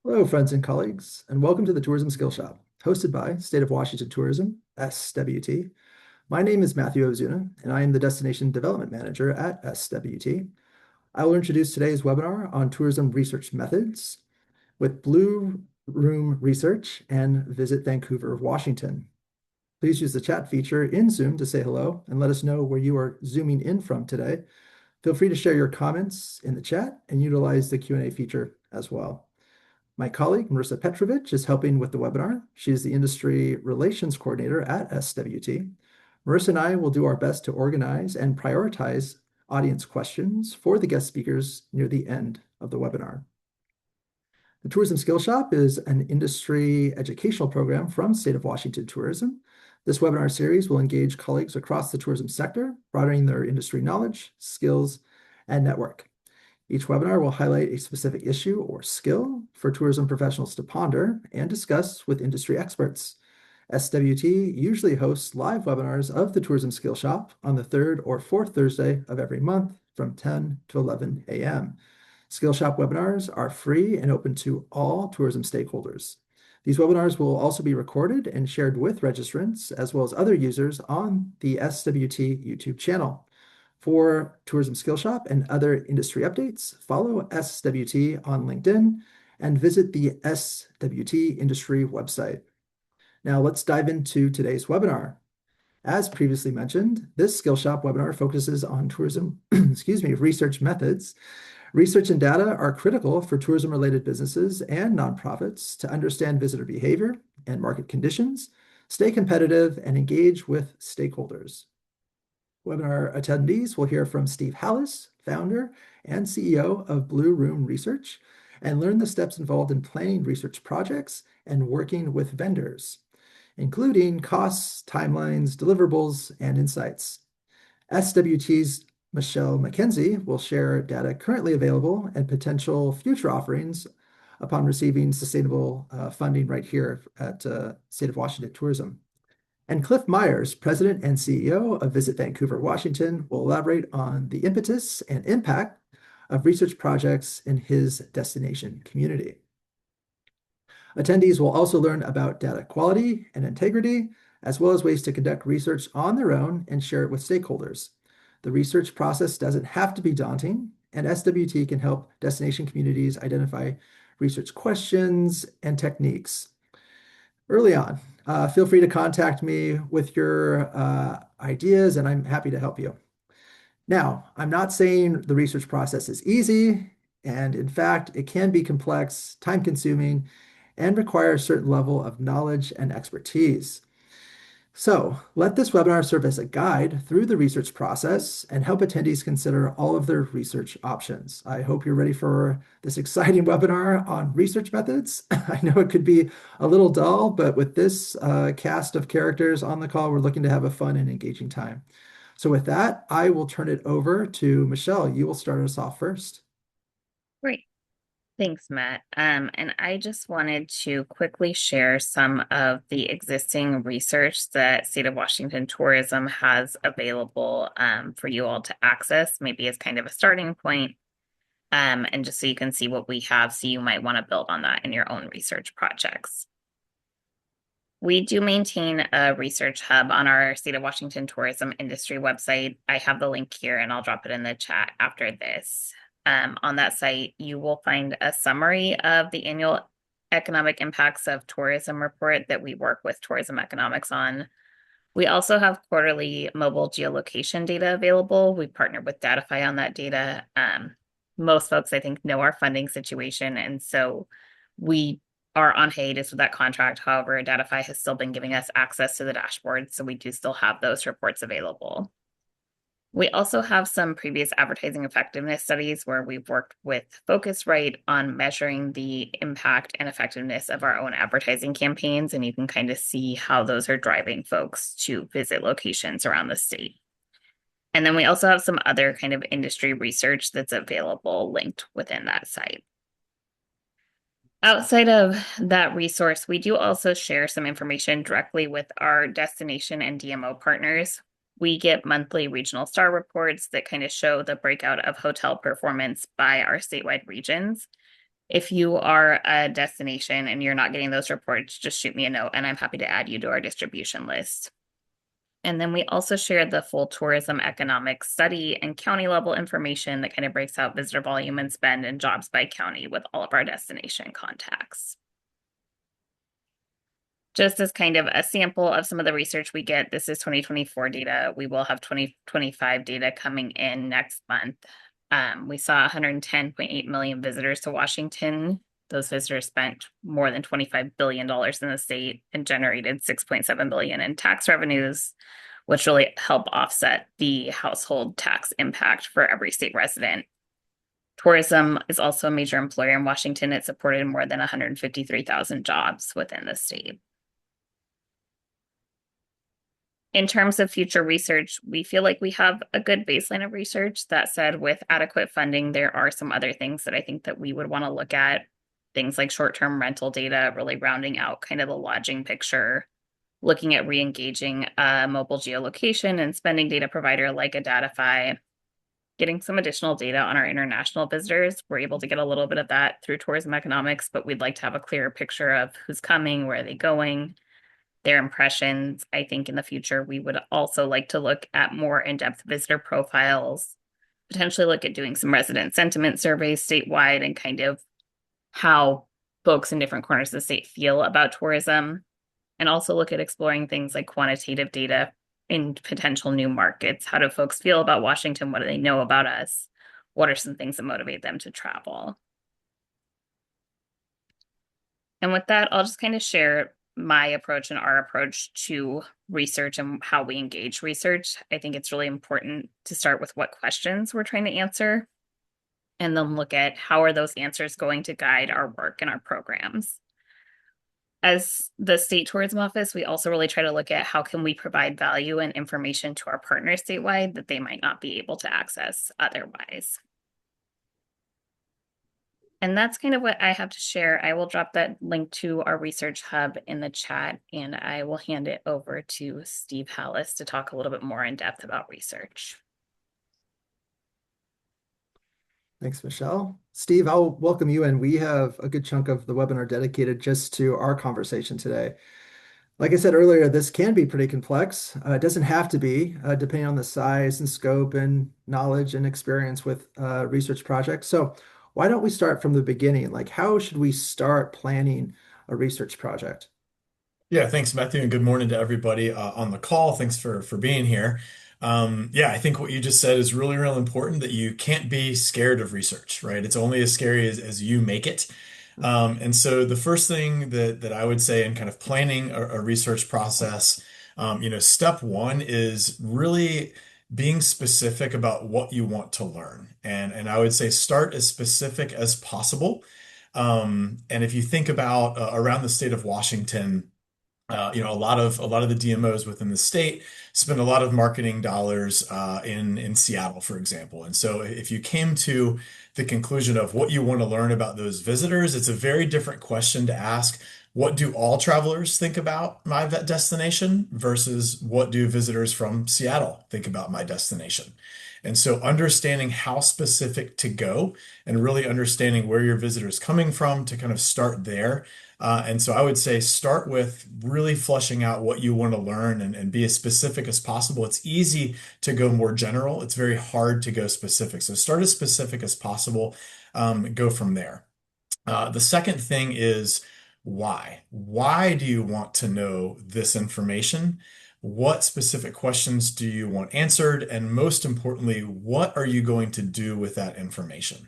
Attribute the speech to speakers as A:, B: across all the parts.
A: Hello, friends and colleagues, and welcome to the Tourism Skillshop, hosted by State of Washington Tourism, SWT. My name is Matthew Ozuna, and I am the Destination Development Manager at SWT. I will introduce today's webinar on tourism research methods with Blue Room Research and Visit Vancouver, Washington. Please use the chat feature in Zoom to say hello and let us know where you are zooming in from today. Feel free to share your comments in the chat and utilize the Q&A feature as well. My colleague, Marissa Petrovich, is helping with the webinar. She is the Industry Relations Coordinator at SWT. Marissa and I will do our best to organize and prioritize audience questions for the guest speakers near the end of the webinar. The Tourism Skill Shop is an industry educational program from State of Washington Tourism. This webinar series will engage colleagues across the tourism sector, broadening their industry knowledge, skills, and network. Each webinar will highlight a specific issue or skill for tourism professionals to ponder and discuss with industry experts. SWT usually hosts live webinars of the Tourism Skill Shop on the third or fourth Thursday of every month from 10 to 11 a.m. Skillshop webinars are free and open to all tourism stakeholders. These webinars will also be recorded and shared with registrants as well as other users on the SWT YouTube channel. For Tourism Skillshop and other industry updates, follow SWT on LinkedIn and visit the SWT industry website. Now let's dive into today's webinar. As previously mentioned, this Skillshop webinar focuses on tourism research methods. Research and data are critical for tourism-related businesses and nonprofits to understand visitor behavior and market conditions, stay competitive, and engage with stakeholders. Webinar attendees will hear from Steve Halasz, founder and CEO of Blue Room Research, and learn the steps involved in planning research projects and working with vendors, including costs, timelines, deliverables, and insights. SWT's McKenzie will share data currently available and potential future offerings upon receiving sustainable funding right here at State of Washington Tourism. And Clifff Myers, President and CEO of Visit Vancouver, Washington, will elaborate on the impetus and impact of research projects in his destination community. Attendees will also learn about data quality and integrity, as well as ways to conduct research on their own and share it with stakeholders. The research process doesn't have to be daunting, and SWT can help destination communities identify research questions and techniques early on. Feel free to contact me with your ideas, and I'm happy to help you. Now, I'm not saying the research process is easy, and in fact, it can be complex, time-consuming, and require a certain level of knowledge and expertise. So let this webinar serve as a guide through the research process and help attendees consider all of their research options. I hope you're ready for this exciting webinar on research methods. I know it could be a little dull, but with this cast of characters on the call, we're looking to have a fun and engaging time. So with that, I will turn it over to Michelle. You will start us off first.
B: Great. Thanks, Matt. And I just wanted to quickly share some of the existing research that State of Washington Tourism has available for you all to access, maybe as kind of a starting point, and just so you can see what we have, so you might want to build on that in your own research projects. We do maintain a research hub on our State of Washington Tourism industry website. I have the link here and I'll drop it in the chat after this. On that site, you will find a summary of the annual economic impacts of tourism report that we work with tourism economics on. We also have quarterly mobile geolocation data available. We partner with Datify on that data. Most folks, I think, know our funding situation, and so we are on hiatus with that contract. However, Datify has still been giving us access to the dashboard, so we do still have those reports available. We also have some previous advertising effectiveness studies where we've worked with Focusrite on measuring the impact and effectiveness of our own advertising campaigns, and you can kind of see how those are driving folks to visit locations around the state. And then we also have some other kind of industry research that's available linked within that site. Outside of that resource, we do also share some information directly with our destination and DMO partners. We get monthly regional star reports that kind of show the breakout of hotel performance by our statewide regions. If you are a destination and you're not getting those reports, just shoot me a note and I'm happy to add you to our distribution list. And then we also shared the full tourism economic study and county level information that kind of breaks out visitor volume and spend and jobs by county with all of our destination contacts. Just as kind of a sample of some of the research we get, this is 2024 data. We will have 2025 data coming in next month. We saw 110.8 million visitors to Washington. Those visitors spent more than $25 billion in the state and generated 6.7 billion in tax revenues, which really help offset the household tax impact for every state resident. Tourism is also a major employer in Washington. It supported more than 153,000 jobs within the state. In terms of future research, we feel like we have a good baseline of research. That said, with adequate funding, there are some other things that I think that we would want to look at. Things like short-term rental data, really rounding out kind of the lodging picture, looking at re-engaging a mobile geolocation and spending data provider like a Datify, getting some additional data on our international visitors. We're able to get a little bit of that through tourism economics, but we'd like to have a clearer picture of who's coming, where are they going, their impressions. I think in the future, we would also like to look at more in-depth visitor profiles, potentially look at doing some resident sentiment surveys statewide and kind of how folks in different corners of the state feel about tourism, and also look at exploring things like quantitative data in potential new markets. How do folks feel about Washington? What do they know about us? What are some things that motivate them to travel? And with that, I'll just kind of share my approach and our approach to research and how we engage research. I think it's really important to start with what questions we're trying to answer and then look at how are those answers going to guide our work and our programs. As the state tourism office, we also really try to look at how can we provide value and information to our partners statewide that they might not be able to access otherwise. And that's kind of what I have to share. I will drop that link to our research hub in the chat, and I will hand it over to Steve Halasz to talk a little bit more in depth about research.
A: Thanks, Michelle. Steve, I'll welcome you in. We have a good chunk of the webinar dedicated just to our conversation today. Like I said earlier, this can be pretty complex. It doesn't have to be, depending on the size and scope and knowledge and experience with research projects. So why don't we start from the beginning? Like, how should we start planning a research project?
C: Yeah, thanks, Matthew, and good morning to everybody on the call. Thanks for being here. Yeah, I think what you just said is really, really important that you can't be scared of research, right? It's only as scary as you make it. And so the first thing that I would say in kind of planning a research process, step one is really being specific about what you want to learn. And I would say start as specific as possible. And if you think about around the state of Washington, a lot of the DMOs within the state spend a lot of marketing dollars in Seattle, for example. And so if you came to the conclusion of what you want to learn about those visitors, it's a very different question to ask. What do all travelers think about my destination versus what do visitors from Seattle think about my destination? And so understanding how specific to go and really understanding where your visitor is coming from to kind of start there. And so I would say start with really fleshing out what you want to learn and be as specific as possible. It's easy to go more general. It's very hard to go specific. So start as specific as possible, go from there. The second thing is why? Why do you want to know this information? What specific questions do you want answered? And most importantly, what are you going to do with that information?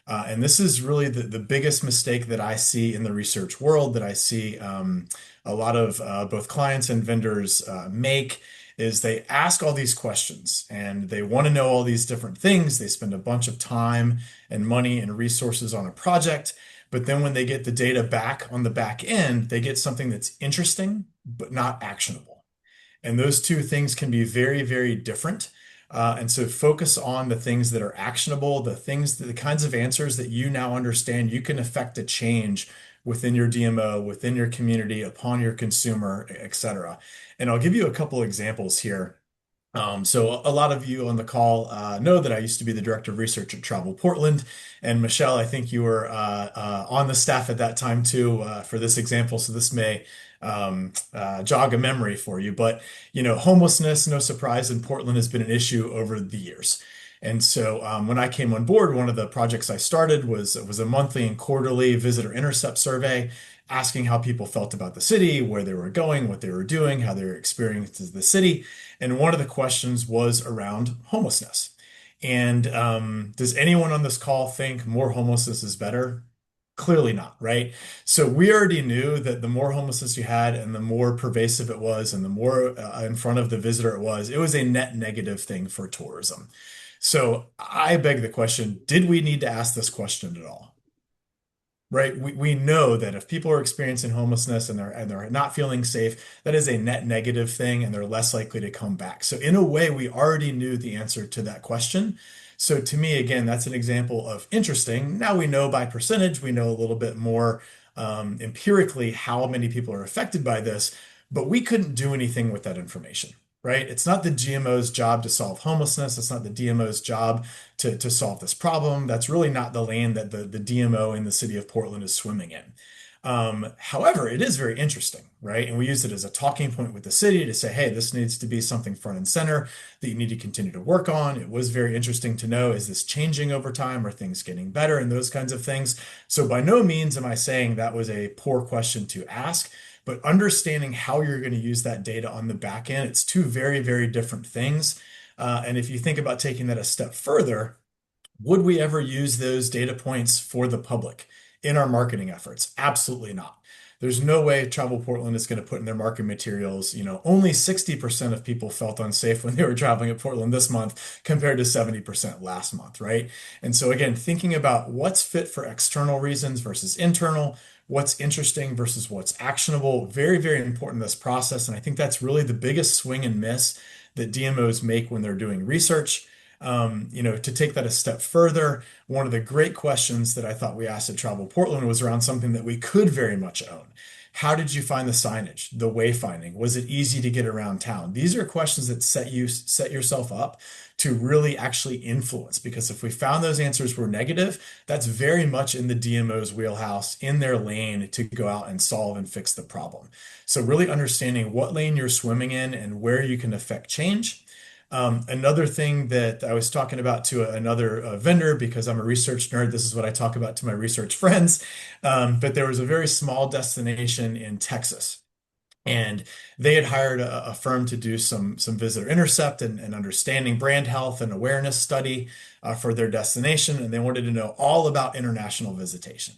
C: And this is really the biggest mistake that I see in the research world that I see a lot of both clients and vendors make is they ask all these questions and they want to know all these different things. They spend a bunch of time and money and resources on a project. But then when they get the data back on the back end, they get something that's interesting, but not actionable. And those two things can be very, very different. And so focus on the things that are actionable, the kinds of answers that you now understand you can affect a change within your DMO, within your community, upon your consumer, et cetera. And I'll give you a couple examples here. So a lot of you on the call know that I used to be the director of research at Travel Portland, and Michelle, I think you were on the staff at that time too for this example. So this may jog a memory for you, but homelessness, no surprise, in Portland has been an issue over the years. And so when I came on board, one of the projects I started was a monthly and quarterly visitor intercept survey, asking how people felt about the city, where they were going, what they were doing, how they were experiencing the city. And one of the questions was around homelessness. And does anyone on this call think more homelessness is better? Clearly not, right? So we already knew that the more homelessness you had and the more pervasive it was and the more in front of the visitor it was a net negative thing for tourism. So I beg the question, did we need to ask this question at all? Right? We know that if people are experiencing homelessness and they're not feeling safe, that is a net negative thing and they're less likely to come back. So in a way, we already knew the answer to that question. So to me, again, that's an example of interesting. Now we know by percentage, we know a little bit more empirically how many people are affected by this, but we couldn't do anything with that information. Right? It's not the GMO's job to solve homelessness. It's not the DMO's job to solve this problem. That's really not the lane that the DMO in the city of Portland is swimming in. However, it is very interesting, right? And we use it as a talking point with the city to say, hey, this needs to be something front and center that you need to continue to work on. It was very interesting to know, is this changing over time? Are things getting better? And those kinds of things. So by no means am I saying that was a poor question to ask, but understanding how you're going to use that data on the back end, it's two very, very different things. And if you think about taking that a step further, would we ever use those data points for the public in our marketing efforts? Absolutely not. There's no way Travel Portland is going to put in their marketing materials, only 60% of people felt unsafe when they were traveling at Portland this month compared to 70% last month, right? And so again, thinking about what's fit for external reasons versus internal, what's interesting versus what's actionable, very, very important in this process. And I think that's really the biggest swing and miss that DMOs make when they're doing research. To take that a step further, one of the great questions that I thought we asked at Travel Portland was around something that we could very much own. How did you find the signage, the wayfinding? Was it easy to get around town? These are questions that set yourself up to really actually influence, because if we found those answers were negative, that's very much in the DMO's wheelhouse, in their lane to go out and solve and fix the problem. So really understanding what lane you're swimming in and where you can affect change. Another thing that I was talking about to another vendor, because I'm a research nerd, this is what I talk about to my research friends. But there was a very small destination in Texas, and they had hired a firm to do some visitor intercept and understanding brand health and awareness study for their destination, and they wanted to know all about international visitation.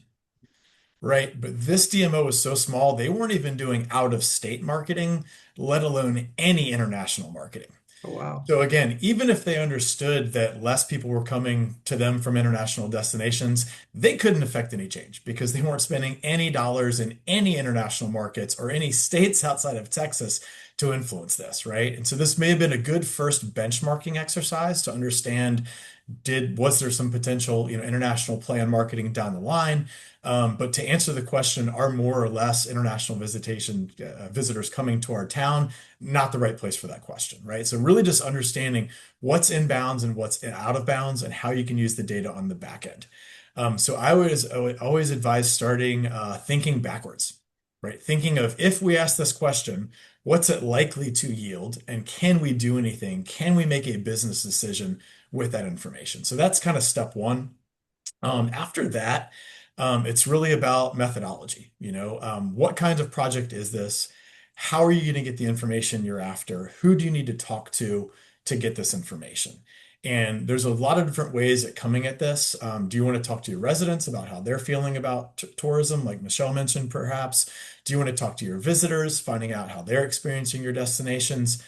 C: Right. But this DMO was so small, they weren't even doing out of state marketing, let alone any international marketing.
A: Oh, wow.
C: So again, even if they understood that less people were coming to them from international destinations, they couldn't affect any change because they weren't spending any dollars in any international markets or any states outside of Texas to influence this, right? And so this may have been a good first benchmarking exercise to understand, was there some potential, international play on marketing down the line? But to answer the question, are more or less international visitation visitors coming to our town? Not the right place for that question, right? So really just understanding what's in bounds and what's out of bounds and how you can use the data on the back end. So I would always advise starting thinking backwards, right? Thinking of, if we ask this question, what's it likely to yield, and can we do anything? Can we make a business decision with that information? So that's kind of step one. After that, it's really about methodology. What kind of project is this? How are you going to get the information you're after? Who do you need to talk to get this information? And there's a lot of different ways at coming at this. Do you want to talk to your residents about how they're feeling about tourism, like Michelle mentioned, perhaps? Do you want to talk to your visitors, finding out how they're experiencing your destinations?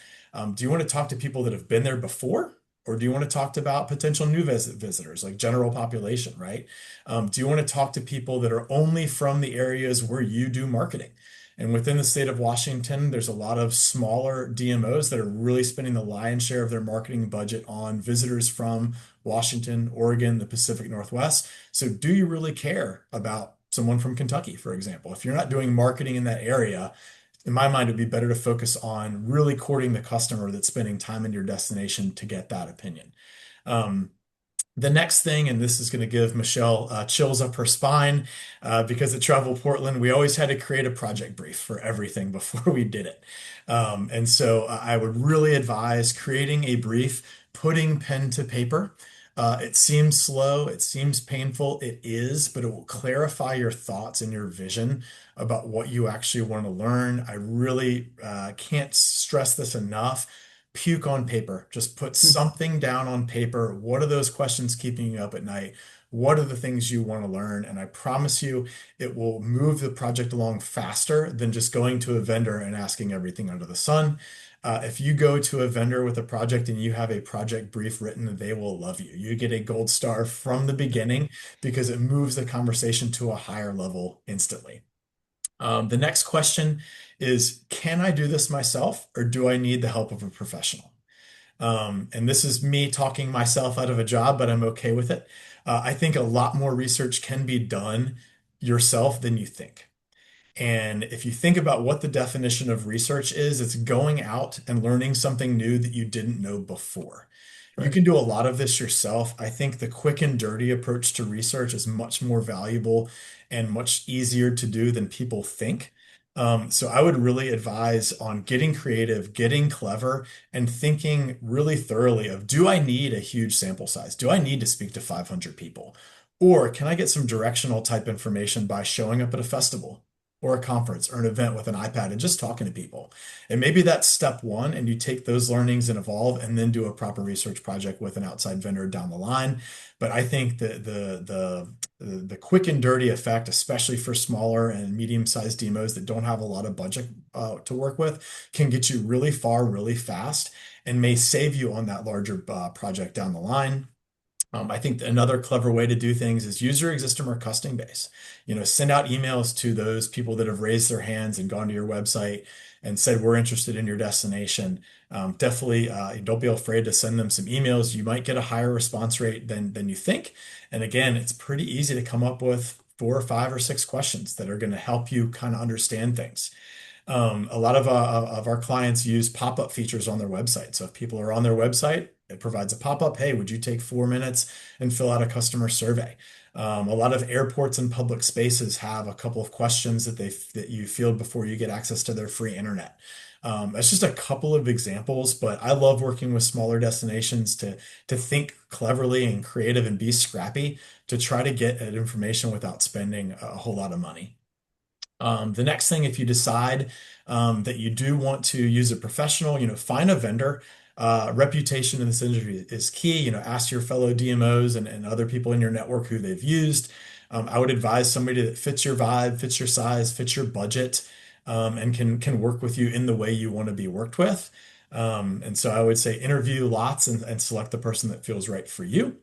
C: Do you want to talk to people that have been there before? Or do you want to talk about potential new visitors, like general population, right? Do you want to talk to people that are only from the areas where you do marketing? And within the state of Washington, there's a lot of smaller DMOs that are really spending the lion's share of their marketing budget on visitors from Washington, Oregon, the Pacific Northwest. So do you really care about someone from Kentucky, for example? If you're not doing marketing in that area, in my mind, it would be better to focus on really courting the customer that's spending time in your destination to get that opinion. Um, the next thing, and this is going to give Michelle chills up her spine because at Travel Portland, we always had to create a project brief for everything before we did it. And so I would really advise creating a brief, putting pen to paper. It seems slow, it seems painful, it is, but it will clarify your thoughts and your vision about what you actually want to learn. I really can't stress this enough. Puke on paper. Just put something down on paper. What are those questions keeping you up at night? What are the things you want to learn? And I promise you, it will move the project along faster than just going to a vendor and asking everything under the sun. If you go to a vendor with a project and you have a project brief written, they will love you. You get a gold star from the beginning because it moves the conversation to a higher level instantly. The next question is, can I do this myself or do I need the help of a professional? And this is me talking myself out of a job, but I'm okay with it. I think a lot more research can be done yourself than you think. And if you think about what the definition of research is, it's going out and learning something new that you didn't know before. You
A: Right.
C: can do a lot of this yourself. I think the quick and dirty approach to research is much more valuable and much easier to do than people think. So I would really advise on getting creative, getting clever, and thinking really thoroughly of, do I need a huge sample size? Do I need to speak to 500 people? Or can I get some directional type information by showing up at a festival or a conference or an event with an iPad and just talking to people? And maybe that's step one, and you take those learnings and evolve and then do a proper research project with an outside vendor down the line. But I think the quick and dirty effect, especially for smaller and medium-sized demos that don't have a lot of budget to work with, can get you really far, really fast, and may save you on that larger project down the line. I think another clever way to do things is use your existing or customer base. Send out emails to those people that have raised their hands and gone to your website and said, we're interested in your destination. Definitely don't be afraid to send them some emails. You might get a higher response rate than you think. And again, it's pretty easy to come up with 4 or 5 or 6 questions that are going to help you kind of understand things. A lot of our clients use pop-up features on their website. So if people are on their website, it provides a pop-up. Hey, would you take 4 minutes and fill out a customer survey? A lot of airports and public spaces have a couple of questions that you field before you get access to their free internet. That's just a couple of examples, but I love working with smaller destinations to think cleverly and creative and be scrappy to try to get at information without spending a whole lot of money. The next thing, if you decide that you do want to use a professional, find a vendor. Reputation in this industry is key. Ask your fellow DMOs and other people in your network who they've used. I would advise somebody that fits your vibe, fits your size, fits your budget, and can work with you in the way you want to be worked with. And so I would say interview lots and select the person that feels right for you.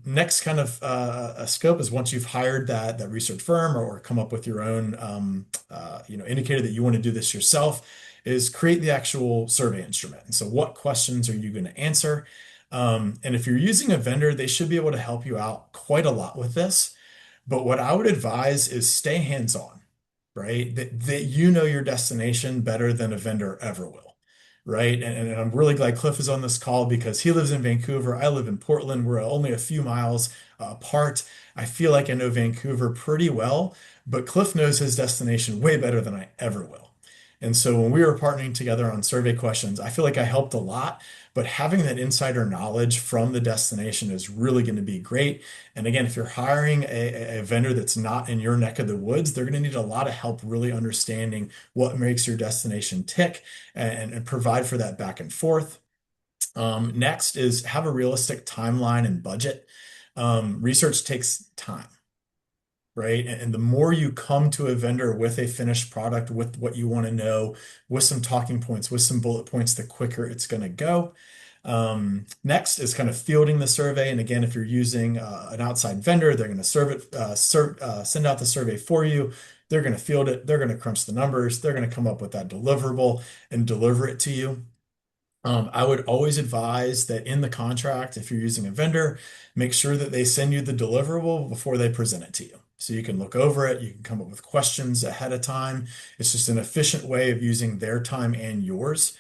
C: Next kind of a scope is once you've hired that research firm or come up with your own indicator that you want to do this yourself, is create the actual survey instrument. And so what questions are you going to answer? And if you're using a vendor, they should be able to help you out quite a lot with this. But what I would advise is stay hands-on, right? That you know your destination better than a vendor ever will, right? And I'm really glad Cliff is on this call because he lives in Vancouver. I live in Portland. We're only a few miles apart. I feel like I know Vancouver pretty well, but Cliff knows his destination way better than I ever will. And so when we were partnering together on survey questions, I feel like I helped a lot, but having that insider knowledge from the destination is really going to be great. And again, if you're hiring a vendor that's not in your neck of the woods, they're going to need a lot of help really understanding what makes your destination tick and provide for that back and forth. Next is have a realistic timeline and budget. Research takes time, right? And the more you come to a vendor with a finished product, with what you want to know, with some talking points, with some bullet points, the quicker it's going to go. Next is kind of fielding the survey. And again, if you're using an outside vendor, they're going to send out the survey for you. They're going to field it. They're going to crunch the numbers. They're going to come up with that deliverable and deliver it to you. I would always advise that in the contract, if you're using a vendor, make sure that they send you the deliverable before they present it to you. So you can look over it, you can come up with questions ahead of time. It's just an efficient way of using their time and yours.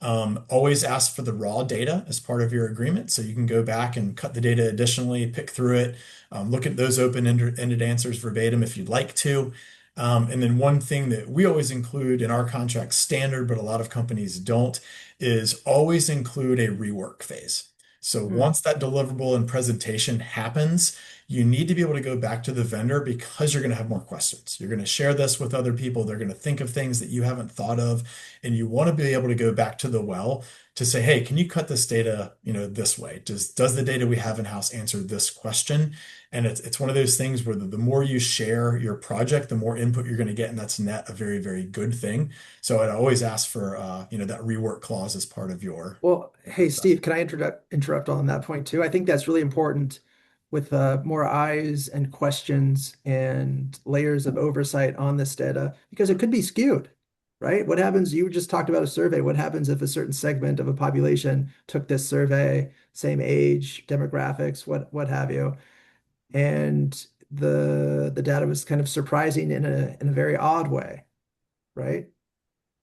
C: Always ask for the raw data as part of your agreement. So you can go back and cut the data additionally, pick through it, look at those open-ended answers verbatim if you'd like to. And then one thing that we always include in our contract standard, but a lot of companies don't, is always include a rework phase. So
A: Hmm.
C: once that deliverable and presentation happens, you need to be able to go back to the vendor because you're going to have more questions. You're going to share this with other people. They're going to think of things that you haven't thought of, and you want to be able to go back to the well to say, hey, can you cut this data, this way? Does the data we have in-house answer this question? And it's one of those things where the more you share your project, the more input you're going to get, and that's net a very, very good thing. So I'd always ask for that rework clause as part of your
A: Well, hey,
C: contract.
A: Steve, can I interrupt on that point too? I think that's really important with more eyes and questions and layers of oversight on this data because it could be skewed, right? What happens? You just talked about a survey. What happens if a certain segment of a population took this survey, same age, demographics, what have you, and the data was kind of surprising in a very odd way, right?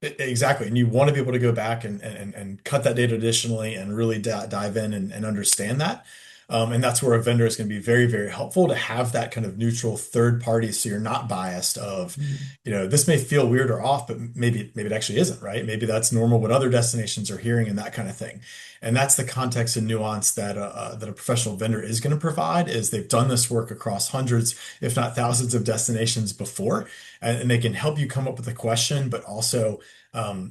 C: Exactly. And you want to be able to go back and cut that data additionally and really dive in and understand that. And that's where a vendor is going to be very, very helpful to have that kind of neutral third party so you're not biased of,
A: Mhm.
C: this may feel weird or off, but maybe it actually isn't, right? Maybe that's normal what other destinations are hearing and that kind of thing. And that's the context and nuance that a professional vendor is going to provide is they've done this work across hundreds, if not thousands of destinations before, and they can help you come up with a question, but also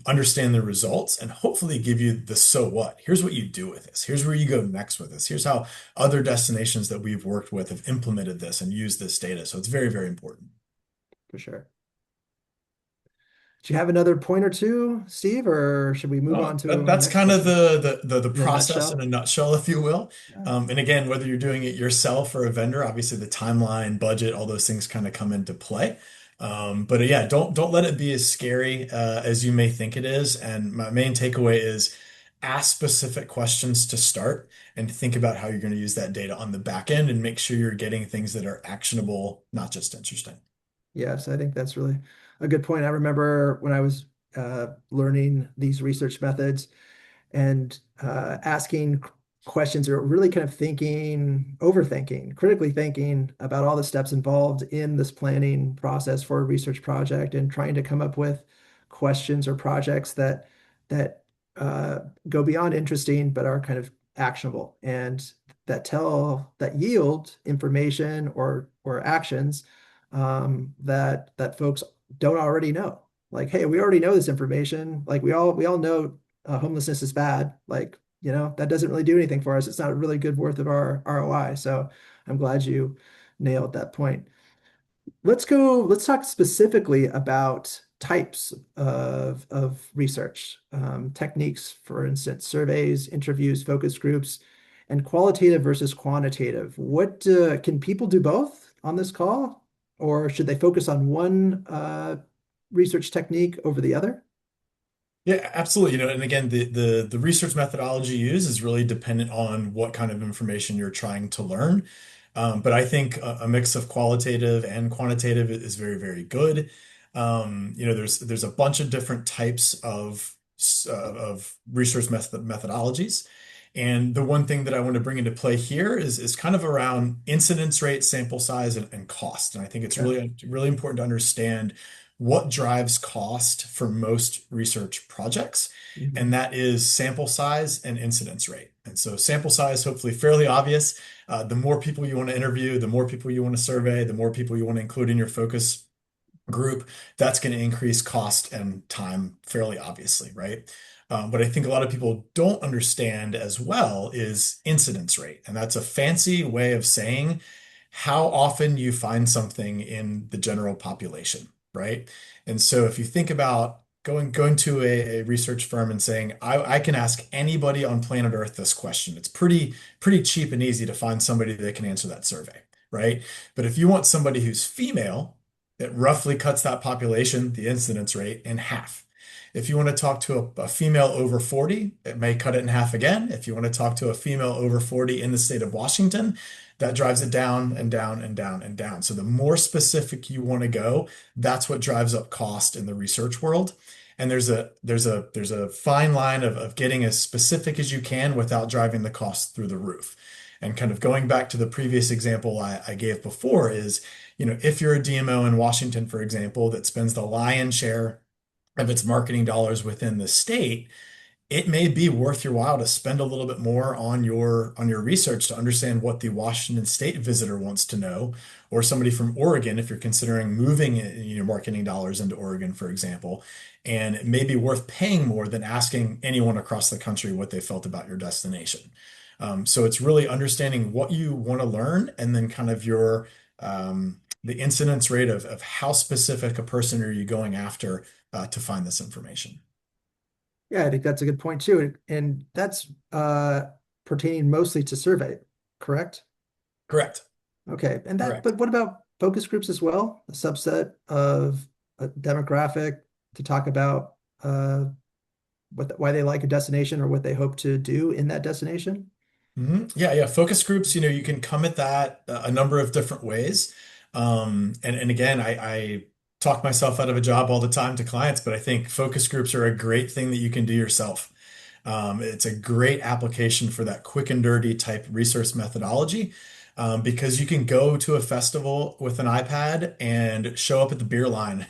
C: understand the results and hopefully give you the so what. Here's what you do with this. Here's where you go next with this. Here's how other destinations that we've worked with have implemented this and used this data. So it's very, very important.
A: For sure. Do you have another point or two, Steve, or should we move on to our
C: That's
A: next
C: kind of
A: question
C: the
A: in a
C: process in a
A: nutshell?
C: nutshell, if you will.
A: Yeah.
C: And again, whether you're doing it yourself or a vendor, obviously the timeline, budget, all those things kind of come into play. But yeah, don't let it be as scary as you may think it is. And my main takeaway is ask specific questions to start and think about how you're going to use that data on the back end and make sure you're getting things that are actionable, not just interesting.
A: Yes, I think that's really a good point. I remember when I was learning these research methods and asking questions or really kind of thinking, overthinking, critically thinking about all the steps involved in this planning process for a research project and trying to come up with questions or projects that uh, go beyond interesting but are kind of actionable and that yield information or actions that folks don't already know. Like, hey, we already know this information. Like we all know homelessness is bad. Like, that doesn't really do anything for us. It's not really good worth of our ROI. So I'm glad you nailed that point. Let's talk specifically about types of research, techniques, for instance, surveys, interviews, focus groups, and qualitative versus quantitative. What can people do both on this call, or should they focus on one research technique over the other?
C: Yeah, absolutely. And again, the research methodology used is really dependent on what kind of information you're trying to learn. But I think a mix of qualitative and quantitative is very, very good. There's a bunch of different types of research methodologies. And the one thing that I want to bring into play here is kind of around incidence rate, sample size, and cost. And I think it's
A: Okay.
C: really, really important to understand what drives cost for most research projects, and
A: Mhm.
C: that is sample size and incidence rate. And so sample size, hopefully fairly obvious. The more people you want to interview, the more people you want to survey, the more people you want to include in your focus group, that's going to increase cost and time fairly obviously, right? But I think a lot of people don't understand as well is incidence rate. And that's a fancy way of saying how often you find something in the general population, right? And so if you think about going to a research firm and saying, I can ask anybody on planet Earth this question. It's pretty cheap and easy to find somebody that can answer that survey, right? But if you want somebody who's female, it roughly cuts that population, the incidence rate, in half. If you want to talk to a female over 40, it may cut it in half again. If you want to talk to a female over 40 in the state of Washington, that drives it down and down and down and down. So the more specific you want to go, that's what drives up cost in the research world. And there's a fine line of getting as specific as you can without driving the cost through the roof. And kind of going back to the previous example I gave before is, if you're a DMO in Washington, for example, that spends the lion's share of its marketing dollars within the state, it may be worth your while to spend a little bit more on your research to understand what the Washington State visitor wants to know, or somebody from Oregon if you're considering moving your marketing dollars into Oregon, for example. And it may be worth paying more than asking anyone across the country what they felt about your destination. So it's really understanding what you want to learn, and then kind of the incidence rate of how specific a person are you going after to find this information.
A: Yeah, I think that's a good point too. And that's pertaining mostly to survey, correct?
C: Correct.
A: Okay.
C: Correct.
A: But what about focus groups as well? A subset of a demographic to talk about why they like a destination or what they hope to do in that destination?
C: Yeah, yeah. Focus groups, you can come at that a number of different ways. And again, I talk myself out of a job all the time to clients, but I think focus groups are a great thing that you can do yourself. It's a great application for that quick and dirty type resource methodology, because you can go to a festival with an iPad and show up at the beer line,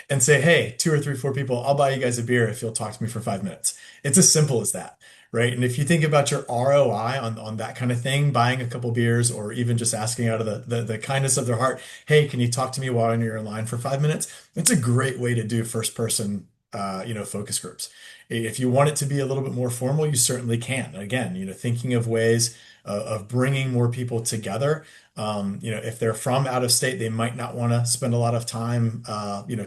C: and say, hey, two or three, four people, I'll buy you guys a beer if you'll talk to me for 5 minutes. It's as simple as that. Right. And if you think about your ROI on that kind of thing, buying a couple beers or even just asking out of the kindness of their heart, hey, can you talk to me while you're in line for 5 minutes? It's a great way to do first person, focus groups. If you want it to be a little bit more formal, you certainly can. Again, thinking of ways of bringing more people together. If they're from out of state, they might not want to spend a lot of time,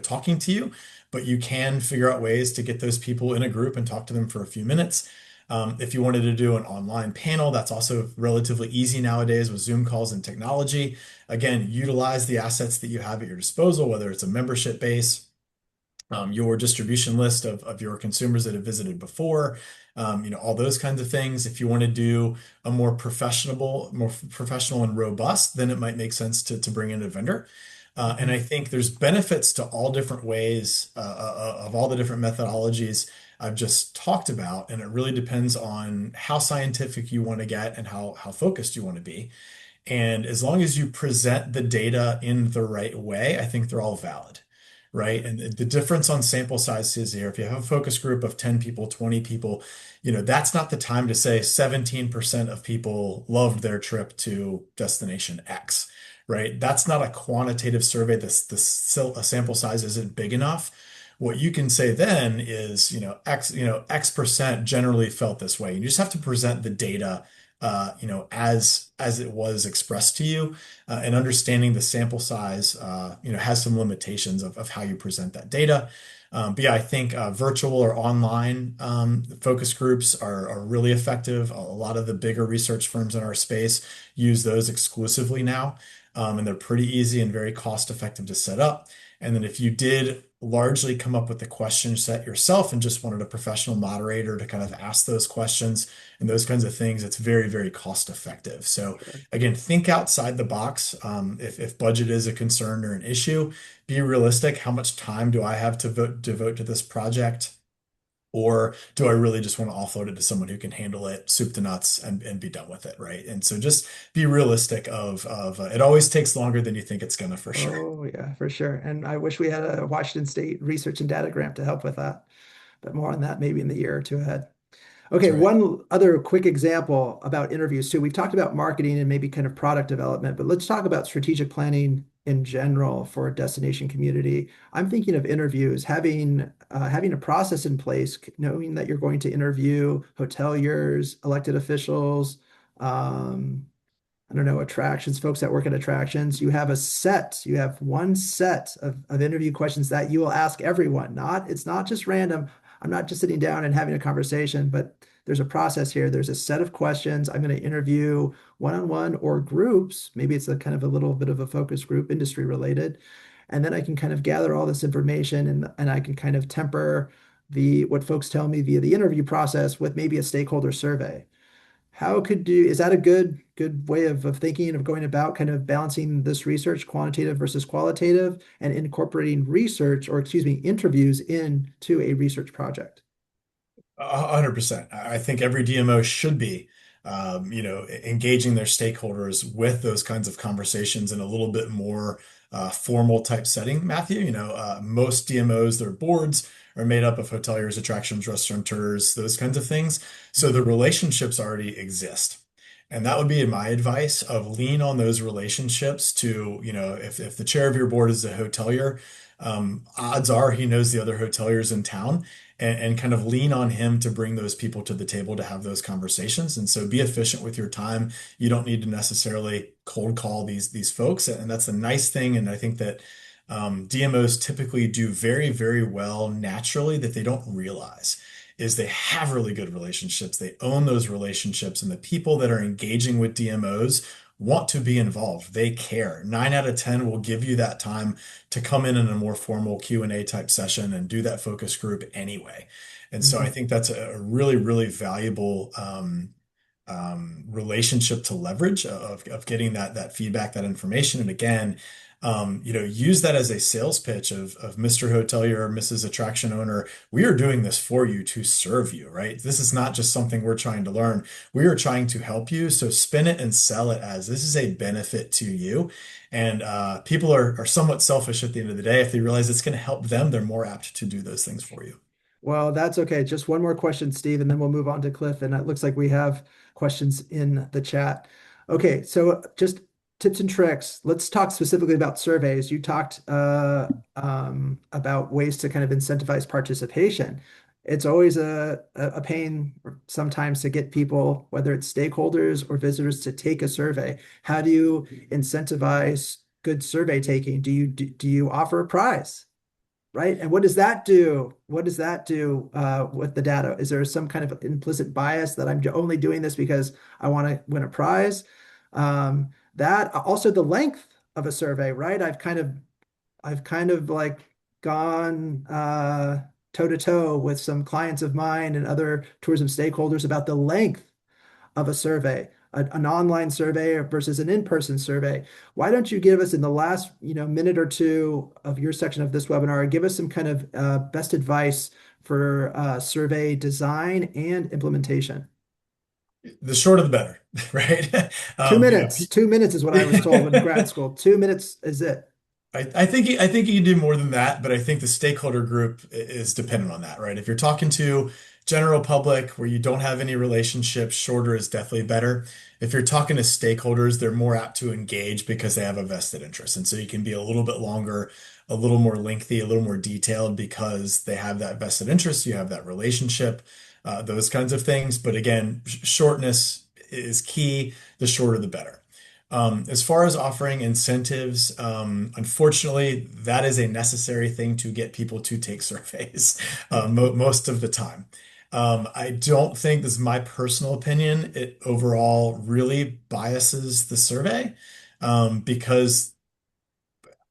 C: talking to you, but you can figure out ways to get those people in a group and talk to them for a few minutes. If you wanted to do an online panel, that's also relatively easy nowadays with Zoom calls and technology. Again, utilize the assets that you have at your disposal, whether it's a membership base, your distribution list of your consumers that have visited before, all those kinds of things. If you want to do a more professional and robust, then it might make sense to bring in a vendor. And I think there's benefits to all different ways of all the different methodologies I've just talked about, and it really depends on how scientific you want to get and how focused you want to be. And as long as you present the data in the right way, I think they're all valid, right? And the difference on sample size is here. If you have a focus group of 10 people, 20 people, that's not the time to say 17% of people loved their trip to destination X, right? That's not a quantitative survey. A sample size isn't big enough. What you can say then is, X percent generally felt this way. You just have to present the data, as it was expressed to you, and understanding the sample size, has some limitations of how you present that data. But yeah, I think virtual or online focus groups are really effective. A lot of the bigger research firms in our space use those exclusively now, and they're pretty easy and very cost effective to set up. And then if you did largely come up with the question set yourself and just wanted a professional moderator to kind of ask those questions and those kinds of things, it's very, very cost effective. So again, think outside the box. If budget is a concern or an issue, be realistic. How much time do I have to devote to this project? Or do I really just want to offload it to someone who can handle it soup to nuts and be done with it, right? And so just be realistic of it always takes longer than you think it's gonna, for sure.
A: Oh, yeah, for sure. And I wish we had a Washington State research and data grant to help with that, but more on that maybe in the year or two ahead.
C: That's
A: Okay,
C: right.
A: one other quick example about interviews too. We've talked about marketing and maybe kind of product development, but let's talk about strategic planning in general for a destination community. I'm thinking of interviews, having a process in place, knowing that you're going to interview hoteliers, elected officials, um, I don't know, attractions, folks that work at attractions. You have one set of interview questions that you will ask everyone. It's not just random. I'm not just sitting down and having a conversation, but there's a process here. There's a set of questions. I'm going to interview one-on-one or groups. Maybe it's a kind of a little bit of a focus group, industry related. And then I can kind of gather all this information and I can kind of temper what folks tell me via the interview process with maybe a stakeholder survey. Is that a good way of thinking of going about kind of balancing this research, quantitative versus qualitative, and incorporating research, or excuse me, interviews into a research project?
C: 100%. I think every DMO should be, engaging their stakeholders with those kinds of conversations in a little bit more formal type setting, Matthew. Most DMOs, their boards are made up of hoteliers, attractions, restaurateurs, those kinds of things. So the relationships already exist. And that would be my advice of lean on those relationships to, if the chair of your board is a hotelier, odds are he knows the other hoteliers in town and kind of lean on him to bring those people to the table to have those conversations. And so be efficient with your time. You don't need to necessarily cold call these folks. And that's the nice thing. And I think that DMOs typically do very, very well naturally that they don't realize is they have really good relationships. They own those relationships, and the people that are engaging with DMOs want to be involved. They care. 9 out of 10 will give you that time to come in a more formal Q&A type session and do that focus group anyway. And so I
A: Mhm.
C: think that's a really, really valuable relationship to leverage of getting that feedback, that information. And again, use that as a sales pitch of Mr. Hotelier, Mrs. Attraction Owner. We are doing this for you to serve you, right? This is not just something we're trying to learn. We are trying to help you. So spin it and sell it as this is a benefit to you. And people are somewhat selfish at the end of the day. If they realize it's going to help them, they're more apt to do those things for you.
A: Well, that's okay. Just one more question, Steve, and then we'll move on to Cliff. And it looks like we have questions in the chat. Okay, so just tips and tricks. Let's talk specifically about surveys. You talked about ways to kind of incentivize participation. It's always a pain sometimes to get people, whether it's stakeholders or visitors, to take a survey. How do you incentivize good survey taking? Do you offer a prize? Right? And what does that do? What does that do with the data? Is there some kind of implicit bias that I'm only doing this because I want to win a prize? That also the length of a survey, right? I've kind of like gone toe to toe with some clients of mine and other tourism stakeholders about the length of a survey, an online survey versus an in-person survey. Why don't you give us in the last, minute or two of your section of this webinar, give us some kind of best advice for survey design and implementation?
C: The shorter the better, right?
A: Two
C: Um, you know,
A: minutes. 2 minutes is what I was told in grad school. 2 minutes is it.
C: I think you can do more than that, but I think the stakeholder group is dependent on that, right? If you're talking to general public where you don't have any relationships, shorter is definitely better. If you're talking to stakeholders, they're more apt to engage because they have a vested interest. And so you can be a little bit longer, a little more lengthy, a little more detailed because they have that vested interest, you have that relationship, those kinds of things. But again, shortness is key. The shorter, the better. As far as offering incentives, unfortunately, that is a necessary thing to get people to take surveys most of the time. I don't think, this is my personal opinion, it overall really biases the survey because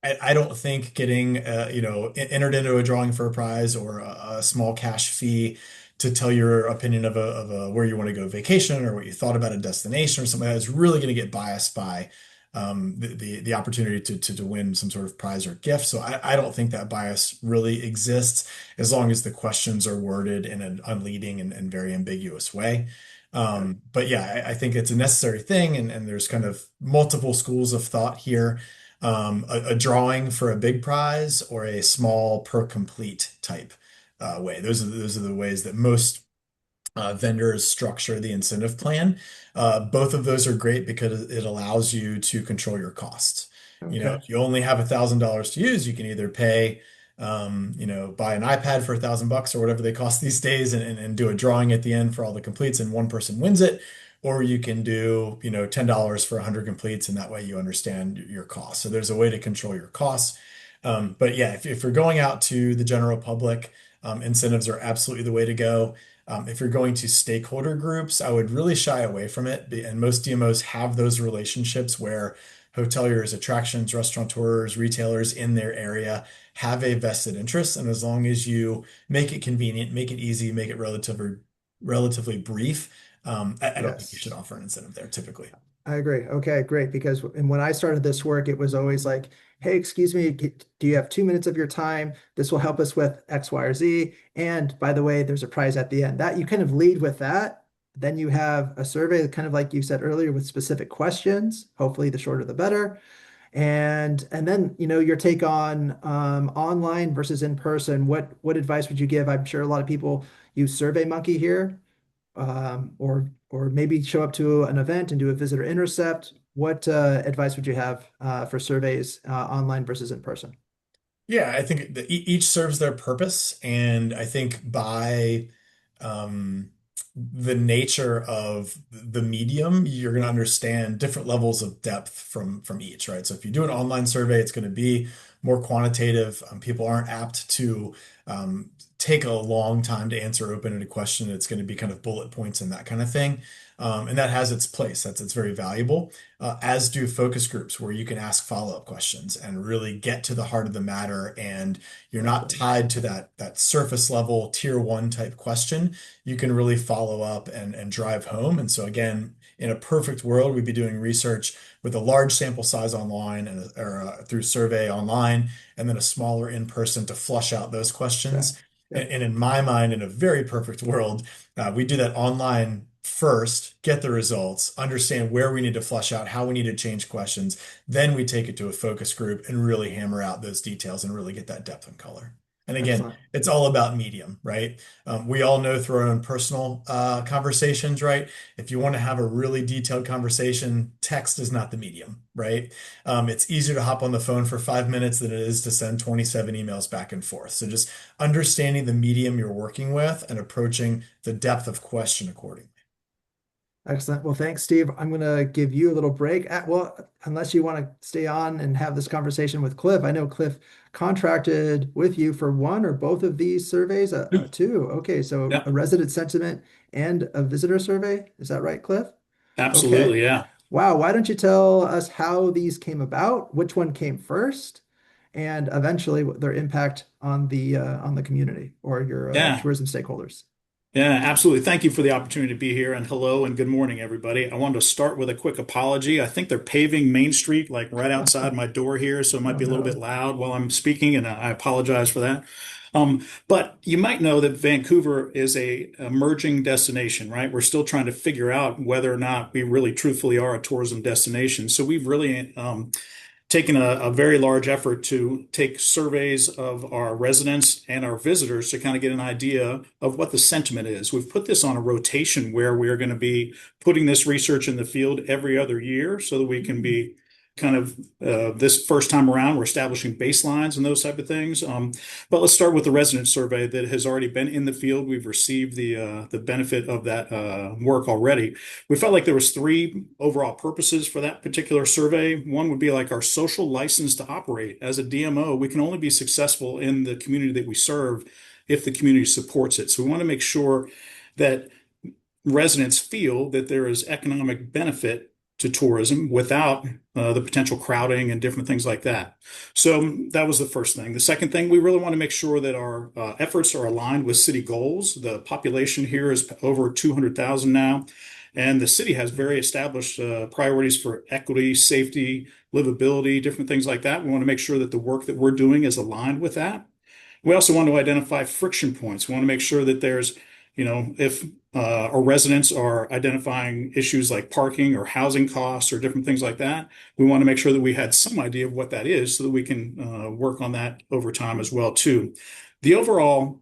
C: I don't think getting entered into a drawing for a prize or a small cash fee to tell your opinion of where you want to go vacation or what you thought about a destination or something like that is really going to get biased by the opportunity to win some sort of prize or gift. So I don't think that bias really exists as long as the questions are worded in an unleading and very ambiguous way. But yeah, I think it's a necessary thing, and there's kind of multiple schools of thought here. A drawing for a big prize or a small per complete type way. Those are the ways that most vendors structure the incentive plan. Both of those are great because it allows you to control your costs.
A: Okay.
C: If you only have $1,000 to use, you can either pay, buy an iPad for $1,000 or whatever they cost these days and do a drawing at the end for all the completes and one person wins it. Or you can do, $10 for 100 completes, and that way you understand your costs. So there's a way to control your costs. But yeah, if you're going out to the general public, incentives are absolutely the way to go. If you're going to stakeholder groups, I would really shy away from it. And most DMOs have those relationships where hoteliers, attractions, restaurateurs, retailers in their area have a vested interest. And as long as you make it convenient, make it easy, make it relatively brief, I don't think you should
A: Yes.
C: offer an incentive there typically.
A: I agree. Okay, great. Because when I started this work, it was always like, hey, excuse me, do you have 2 minutes of your time? This will help us with X, Y, or Z. And by the way, there's a prize at the end. That you kind of lead with that. Then you have a survey, kind of like you said earlier, with specific questions. Hopefully, the shorter the better. And then your take on online versus in person. What advice would you give? I'm sure a lot of people use SurveyMonkey here, or maybe show up to an event and do a visitor intercept. What advice would you have for surveys online versus in person?
C: Yeah, I think each serves their purpose, and I think by um, the nature of the medium, you're going to understand different levels of depth from each, right? So if you do an online survey, it's going to be more quantitative. People aren't apt to take a long time to answer open-ended question. It's going to be kind of bullet points and that kind of thing. And that has its place. It's very valuable, as do focus groups where you can ask follow-up questions and really get to the heart of the matter. And you're not
A: Exactly.
C: tied to that surface level tier one type question. You can really follow up and drive home. And so again, in a perfect world, we'd be doing research with a large sample size online or through survey online, and then a smaller in person to flush out those
A: Okay.
C: questions. And,
A: Yep.
C: and in my mind, in a very perfect world, we do that online first, get the results, understand where we need to flush out, how we need to change questions. Then we take it to a focus group and really hammer out those details and really get that depth and color. And again,
A: Excellent.
C: it's all about medium, right? We all know through our own personal conversations, right? If you want to have a really detailed conversation, text is not the medium, right? It's easier to hop on the phone for 5 minutes than it is to send 27 emails back and forth. So just understanding the medium you're working with and approaching the depth of question accordingly.
A: Excellent. Well, thanks, Steve. I'm going to give you a little break. Well, unless you want to stay on and have this conversation with Cliff. I know Cliff contracted with you for one or both of these surveys. Two. Okay, so
D: Yeah,
A: a resident sentiment and a visitor survey. Is that right, Cliff? Okay.
D: absolutely. Yeah.
A: Wow. Why don't you tell us how these came about, which one came first, and eventually their impact on the community or your
D: Yeah.
A: tourism stakeholders?
D: Yeah, absolutely. Thank you for the opportunity to be here. And hello and good morning, everybody. I wanted to start with a quick apology. I think they're paving Main Street like right outside my door here, so it might
A: Oh
D: be a little bit
A: no.
D: loud while I'm speaking, and I apologize for that. But you might know that Vancouver is a emerging destination, right? We're still trying to figure out whether or not we really truthfully are a tourism destination. So we've really taken a very large effort to take surveys of our residents and our visitors to kind of get an idea of what the sentiment is. We've put this on a rotation where we're going to be putting this research in the field every other year so that we can be kind of this first time around, we're establishing baselines and those type of things. But let's start with the resident survey that has already been in the field. We've received the benefit of that work already. We felt like there was three overall purposes for that particular survey. One would be like our social license to operate. As a DMO, we can only be successful in the community that we serve if the community supports it. So we want to make sure that residents feel that there is economic benefit to tourism without the potential crowding and different things like that. So that was the first thing. The second thing, we really want to make sure that our efforts are aligned with city goals. The population here is over 200,000 now, and the city has very established priorities for equity, safety, livability, different things like that. We want to make sure that the work that we're doing is aligned with that. We also want to identify friction points. We want to make sure that there's, if our residents are identifying issues like parking or housing costs or different things like that, we want to make sure that we had some idea of what that is so that we can work on that over time as well too. The overall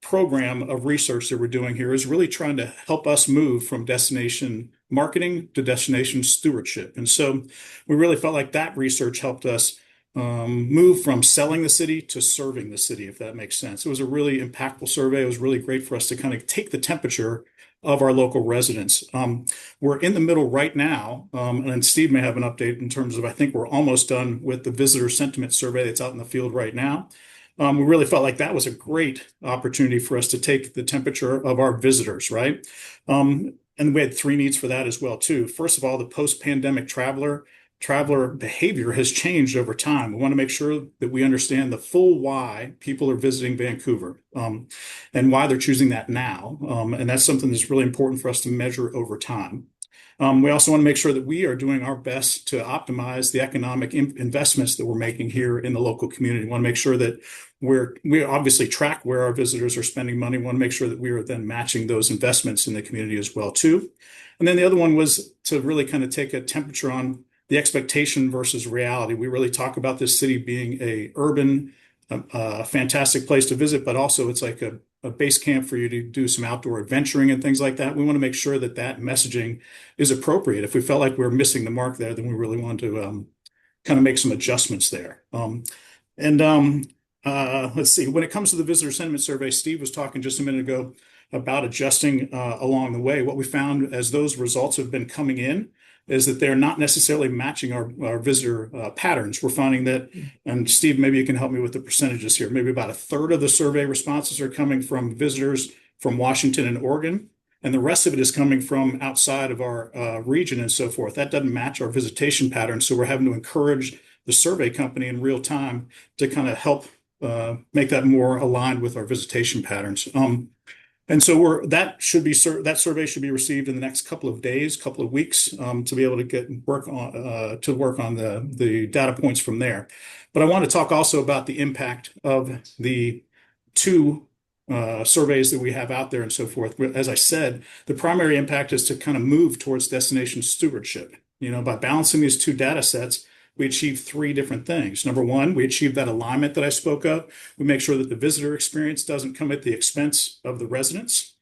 D: program of research that we're doing here is really trying to help us move from destination marketing to destination stewardship. And so we really felt like that research helped us move from selling the city to serving the city, if that makes sense. It was a really impactful survey. It was really great for us to kind of take the temperature of our local residents. We're in the middle right now, and Steve may have an update in terms of, I think we're almost done with the visitor sentiment survey that's out in the field right now. We really felt like that was a great opportunity for us to take the temperature of our visitors, right? And we had three needs for that as well, too. First of all, the post-pandemic traveler traveler behavior has changed over time. We want to make sure that we understand the full why people are visiting Vancouver, and why they're choosing that now. And that's something that's really important for us to measure over time. We also want to make sure that we are doing our best to optimize the economic investments that we're making here in the local community. We want to make sure that we obviously track where our visitors are spending money. We want to make sure that we are then matching those investments in the community as well too. And then the other one was to really kind of take a temperature on the expectation versus reality. We really talk about this city being a urban, fantastic place to visit, but also it's like a base camp for you to do some outdoor adventuring and things like that. We want to make sure that that messaging is appropriate. If we felt like we were missing the mark there, then we really want to kind of make some adjustments there. And let's see, when it comes to the visitor sentiment survey, Steve was talking just a minute ago about adjusting along the way. What we found as those results have been coming in is that they're not necessarily matching our visitor patterns. We're finding that, and Steve, maybe you can help me with the percentages here. Maybe about a third of the survey responses are coming from visitors from Washington and Oregon, and the rest of it is coming from outside of our region and so forth. That doesn't match our visitation patterns, so we're having to encourage the survey company in real time to kind of help make that more aligned with our visitation patterns. And so that survey should be received in the next couple of days, couple of weeks, to be able to work on the data points from there. But I want to talk also about the impact of the two surveys that we have out there and so forth. As I said, the primary impact is to kind of move towards destination stewardship. By balancing these two data sets, we achieve three different things. Number one, we achieve that alignment that I spoke of. We make sure that the visitor experience doesn't come at the expense of the residents.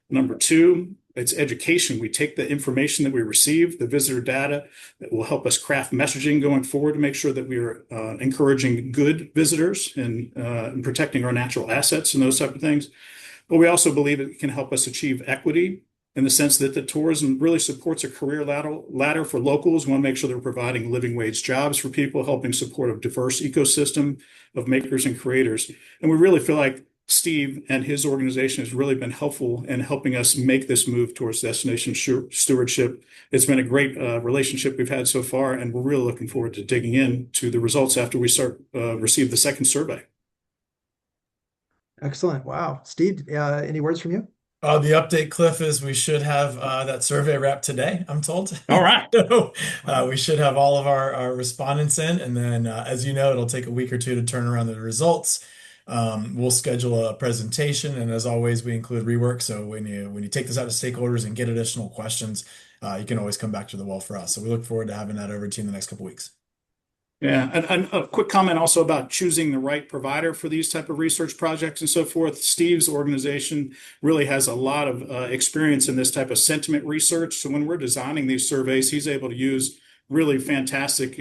D: Number two, it's education. We take the information that we receive, the visitor data, that will help us craft messaging going forward to make sure that we are encouraging good visitors and protecting our natural assets and those type of things. But we also believe it can help us achieve equity in the sense that the tourism really supports a career ladder for locals. We want to make sure they're providing living wage jobs for people, helping support a diverse ecosystem of makers and creators. And we really feel like Steve and his organization has really been helpful in helping us make this move towards destination stewardship. It's been a great relationship we've had so far, and we're really looking forward to digging into the results after we receive the second survey.
A: Excellent. Wow. Steve, any words from you?
C: The update, Cliff, is we should have that survey wrapped today, I'm told.
D: All right.
C: So we should have all of our respondents in, and then as you know, it'll take a week or two to turn around the results. We'll schedule a presentation, and as always, we include rework. So when you take this out to stakeholders and get additional questions, you can always come back to the well for us. So we look forward to having that over to you in the next couple of weeks.
D: Yeah, and a quick comment also about choosing the right provider for these type of research projects and so forth. Steve's organization really has a lot of experience in this type of sentiment research. So when we're designing these surveys, he's able to use really fantastic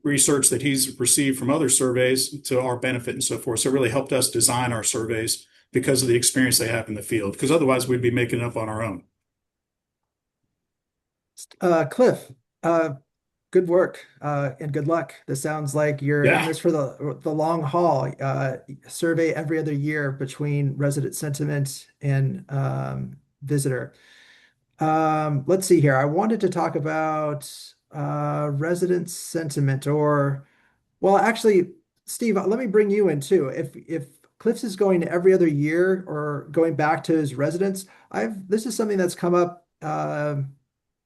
D: research that he's received from other surveys to our benefit and so forth. So it really helped us design our surveys because of the experience they have in the field, because otherwise we'd be making it up on our own.
A: Cliff, good work and good luck. This sounds like you're in this for the long haul. Survey every other year between resident sentiment and visitor. Let's see here. I wanted to talk about resident sentiment, well, actually, Steve, let me bring you in too. If Cliff's is going every other year or going back to his residents, this is something that's come up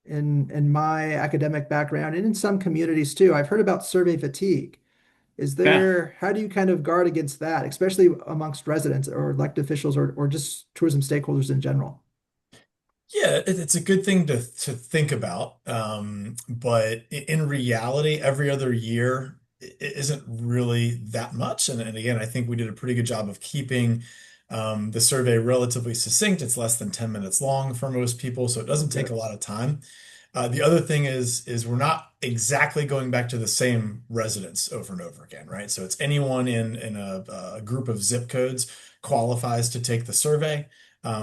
A: in my academic background and in some communities too. I've heard about survey fatigue. How do you kind of guard against that, especially amongst residents or elected officials or just tourism stakeholders in general?
C: Yeah, it's a good thing to think about. But in reality, every other year isn't really that much. And again, I think we did a pretty good job of keeping the survey relatively succinct. It's less than 10 minutes long for most people, so it doesn't take a lot of time. The other thing is we're not exactly going back to the same residents over and over again, right? So it's anyone in a group of zip codes qualifies to take the survey.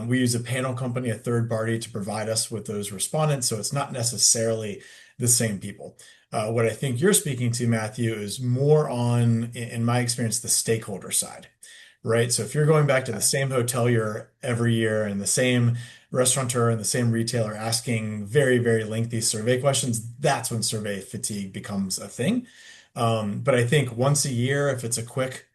C: We use a panel company, a third party, to provide us with those respondents, so it's not necessarily the same people. What I think you're speaking to, Matthew, is more on, in my experience, the stakeholder side, right? So if you're going back to the same hotel every year and the same restaurateur and the same retailer asking very, very lengthy survey questions, that's when survey fatigue becomes a thing. But I think once a year, if it's a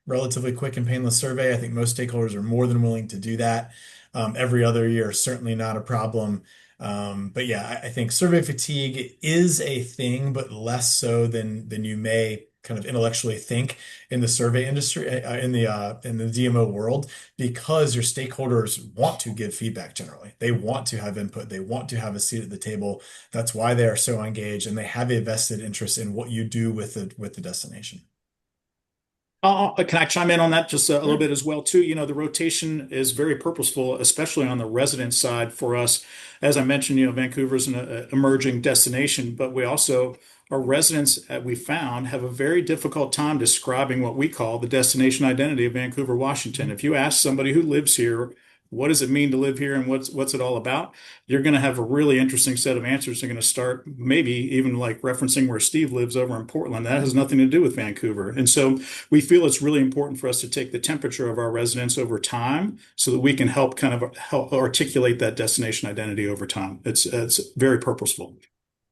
C: relatively quick and painless survey, I think most stakeholders are more than willing to do that. Every other year, certainly not a problem. But yeah, I think survey fatigue is a thing, but less so than you may kind of intellectually think in the survey industry, in the DMO world, because your stakeholders want to give feedback generally. They want to have input. They want to have a seat at the table. That's why they are so engaged, and they have a vested interest in what you do with the destination.
D: Can I chime in on that just a little
C: Sure.
D: bit as well too? The rotation is very purposeful, especially on the resident side for us. As I mentioned, Vancouver is an emerging destination, but we also, our residents, we found, have a very difficult time describing what we call the destination identity of Vancouver, Washington. If you ask somebody who lives here, what does it mean to live here and what's it all about? You're going to have a really interesting set of answers. They're going to start maybe even like referencing where Steve lives over in Portland. That has nothing to do with Vancouver. And so we feel it's really important for us to take the temperature of our residents over time so that we can help kind of help articulate that destination identity over time. It's very purposeful.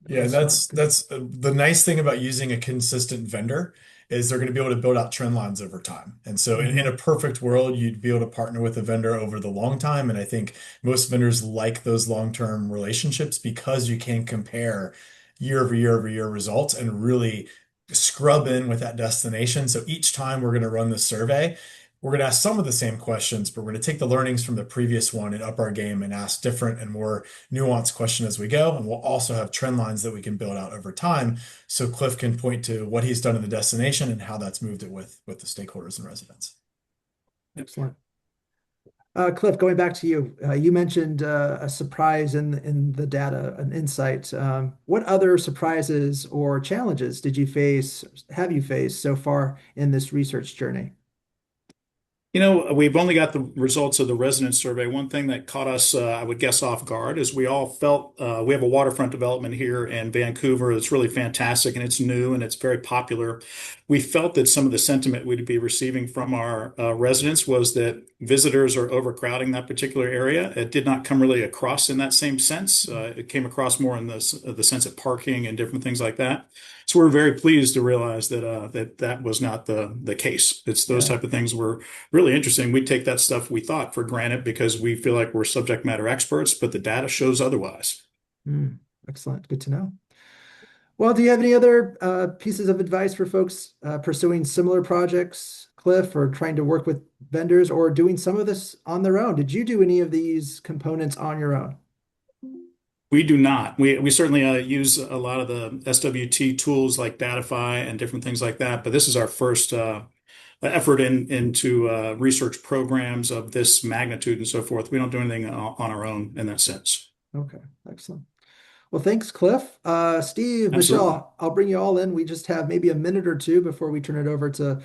C: Yeah,
A: Smart.
C: that's the nice thing about using a consistent vendor is they're going to be able to build out trend lines over time. And so in a perfect world, you'd be able to partner with a vendor over the long time. And I think most vendors like those long-term relationships because you can compare year over year over year results and really scrub in with that destination. So each time we're going to run the survey, we're going to ask some of the same questions, but we're going to take the learnings from the previous one and up our game and ask different and more nuanced questions as we go. And we'll also have trend lines that we can build out over time. So Cliff can point to what he's done in the destination and how that's moved it with the stakeholders and residents.
A: Excellent. Cliff, going back to you, you mentioned a surprise in the data, an insight. What other surprises or challenges have you faced so far in this research journey?
D: We've only got the results of the resident survey. One thing that caught us, I would guess, off guard is we all felt we have a waterfront development here in Vancouver. It's really fantastic and it's new and it's very popular. We felt that some of the sentiment we'd be receiving from our residents was that visitors are overcrowding that particular area. It did not come really across in that same sense. It came across more in the sense of parking and different things like that. So we're very pleased to realize that was not the case. It's those
A: Yeah.
D: type of things were really interesting. We take that stuff we thought for granted because we feel like we're subject matter experts, but the data shows otherwise.
A: Excellent. Good to know. Well, do you have any other pieces of advice for folks pursuing similar projects, Cliff, or trying to work with vendors or doing some of this on their own? Did you do any of these components on your own?
D: We do not. We certainly use a lot of the SWT tools like Datify and different things like that, but this is our first effort into research programs of this magnitude and so forth. We don't do anything on our own in that sense.
A: Okay, excellent. Well, thanks, Cliff. Steve,
D: Absolutely.
A: Michelle, I'll bring you all in. We just have maybe a minute or two before we turn it over to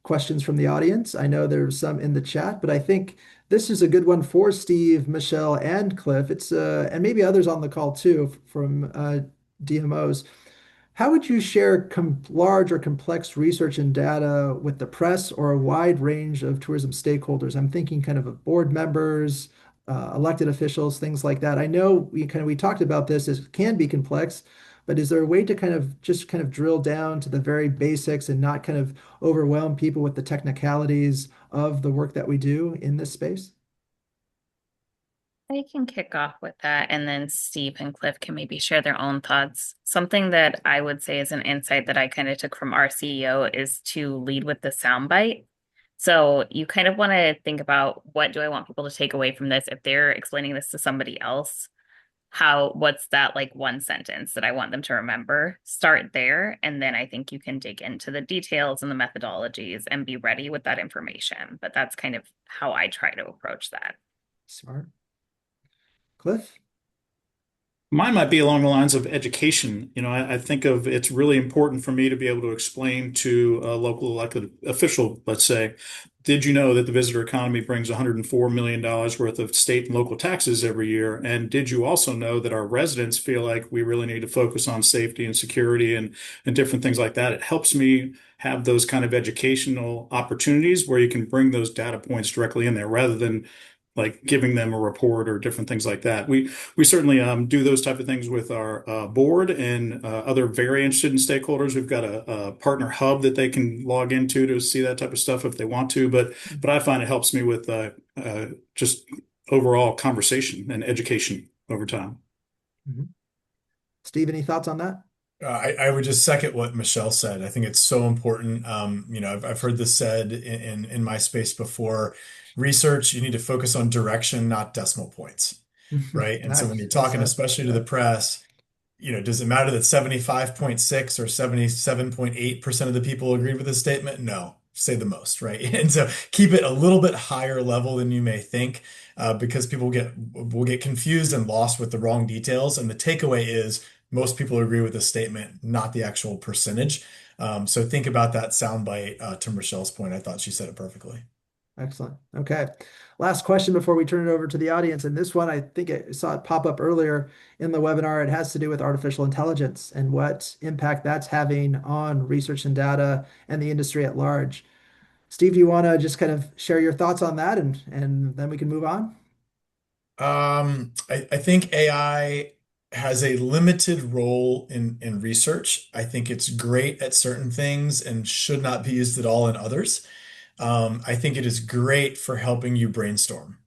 A: questions from the audience. I know there's some in the chat, but I think this is a good one for Steve, Michelle, and Cliff. It's and maybe others on the call too from DMOs. How would you share large or complex research and data with the press or a wide range of tourism stakeholders? I'm thinking kind of board members, elected officials, things like that. I know we talked about this. It can be complex, but is there a way to kind of drill down to the very basics and not kind of overwhelm people with the technicalities of the work that we do in this space?
B: I can kick off with that, and then Steve and Cliff can maybe share their own thoughts. Something that I would say is an insight that I kind of took from our CEO is to lead with the soundbite. So you kind of want to think about, what do I want people to take away from this? If they're explaining this to somebody else, what's that like one sentence that I want them to remember? Start there, and then I think you can dig into the details and the methodologies and be ready with that information. But that's kind of how I try to approach that.
A: Smart. Cliff?
D: Mine might be along the lines of education. I think of it's really important for me to be able to explain to a local elected official, let's say, did you know that the visitor economy brings $104 million worth of state and local taxes every year? And did you also know that our residents feel like we really need to focus on safety and security and different things like that? It helps me have those kind of educational opportunities where you can bring those data points directly in there rather than like giving them a report or different things like that. We certainly do those type of things with our board and other very interested in stakeholders. We've got a partner hub that they can log into to see that type of stuff if they want to. But I find it helps me with just overall conversation and education over time.
A: Mhm. Steve, any thoughts on that?
C: I would just second what Michelle said. I think it's so important. I've heard this said in my space before. Research, you need to focus on direction, not decimal points, right? And so when
A: Nice.
C: you're
A: Well
C: talking,
A: said.
C: especially to
A: Yeah.
C: the press, does it matter that 75.6 or 77.8% of the people agreed with this statement? No, say the most, right? And so keep it a little bit higher level than you may think, because people will get confused and lost with the wrong details. And the takeaway is most people agree with the statement, not the actual percentage. So think about that soundbite, to Michelle's point. I thought she said it perfectly.
A: Excellent. Okay. Last question before we turn it over to the audience. And this one, I think I saw it pop up earlier in the webinar. It has to do with artificial intelligence and what impact that's having on research and data and the industry at large. Steve, do you want to just kind of share your thoughts on that and then we can move on?
C: I think AI has a limited role in research. I think it's great at certain things and should not be used at all in others. I think it is great for helping you brainstorm.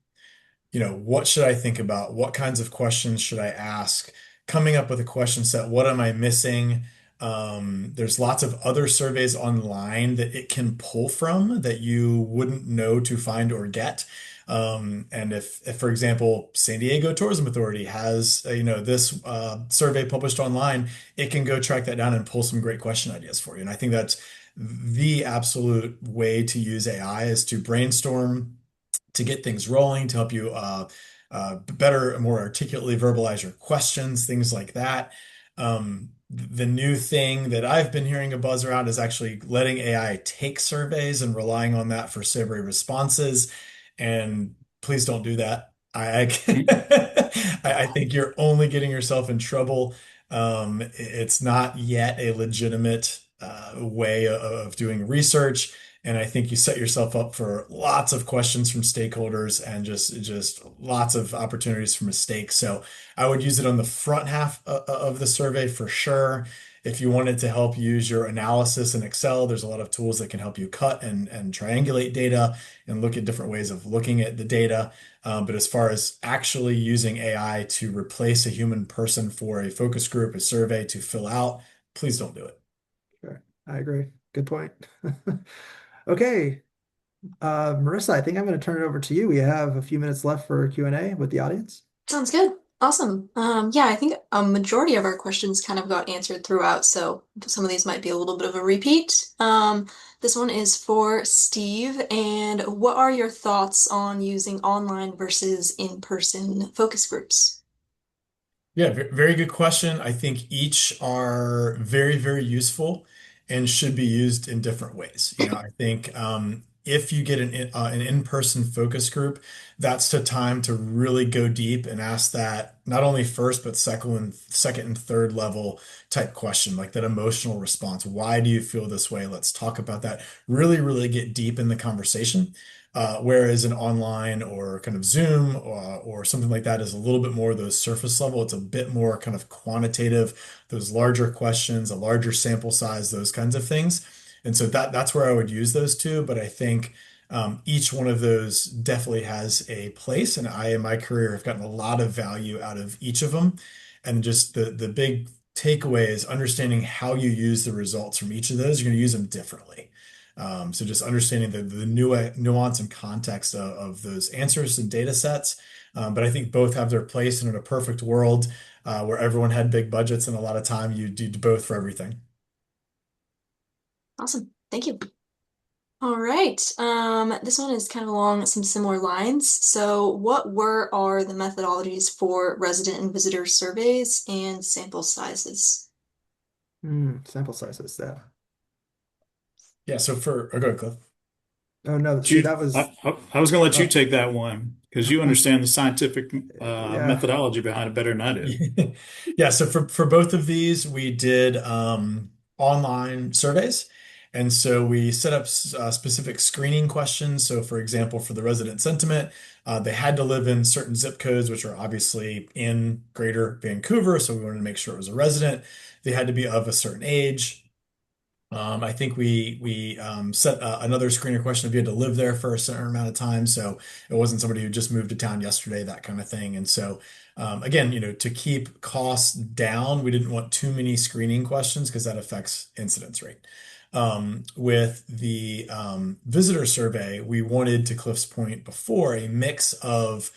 C: What should I think about? What kinds of questions should I ask? Coming up with a question set. What am I missing? There's lots of other surveys online that it can pull from that you wouldn't know to find or get. And if, for example, San Diego Tourism Authority has, this survey published online, it can go track that down and pull some great question ideas for you. And I think that's the absolute way to use AI is to brainstorm, to get things rolling, to help you better and more articulately verbalize your questions, things like that. The new thing that I've been hearing a buzz around is actually letting AI take surveys and relying on that for survey responses. And please don't do that. I think you're only getting yourself in trouble. It's not yet a legitimate way of doing research. And I think you set yourself up for lots of questions from stakeholders and just lots of opportunities for mistakes. So I would use it on the front half of the survey for sure. If you wanted to help use your analysis in Excel, there's a lot of tools that can help you cut and triangulate data and look at different ways of looking at the data. But as far as actually using AI to replace a human person for a focus group, a survey to fill out, please don't do it.
A: Sure. I agree. Good point. Okay. Marissa, I think I'm going to turn it over to you. We have a few minutes left for Q&A with the audience.
E: Sounds good. Awesome. Yeah, I think a majority of our questions kind of got answered throughout, so some of these might be a little bit of a repeat. This one is for Steve, and what are your thoughts on using online versus in-person focus groups?
C: Yeah, very good question. I think each are very, very useful and should be used in different ways. I think if you get an in-person focus group, that's the time to really go deep and ask that not only first, but second and third level type question, like that emotional response. Why do you feel this way? Let's talk about that. Really, really get deep in the conversation. Whereas an online or kind of Zoom or something like that is a little bit more of those surface level. It's a bit more kind of quantitative, those larger questions, a larger sample size, those kinds of things. And so that's where I would use those two. But I think each one of those definitely has a place. And I, in my career, have gotten a lot of value out of each of them. And just the big takeaway is understanding how you use the results from each of those. You're going to use them differently. So just understanding the nuance and context of those answers and data sets. But I think both have their place, and in a perfect world where everyone had big budgets and a lot of time, you do both for everything.
E: Awesome. Thank you. All right. This one is kind of along some similar lines. So what are the methodologies for resident and visitor surveys and sample sizes?
A: Sample sizes, yeah.
C: Yeah. So oh, go ahead, Cliff.
A: Oh no, see, that was
D: I was going to let you
A: oh,
D: take that one because you understand the scientific
A: yeah.
D: methodology behind it better than I do.
C: Yeah. So for both of these, we did online surveys. And so we set up specific screening questions. So, for example, for the resident sentiment, they had to live in certain zip codes, which are obviously in greater Vancouver. So we wanted to make sure it was a resident. They had to be of a certain age. I think we set another screener question if you had to live there for a certain amount of time, so it wasn't somebody who just moved to town yesterday, that kind of thing. And so, again, to keep costs down, we didn't want too many screening questions because that affects incidence rate. With the visitor survey, we wanted, to Cliff's point before, a mix of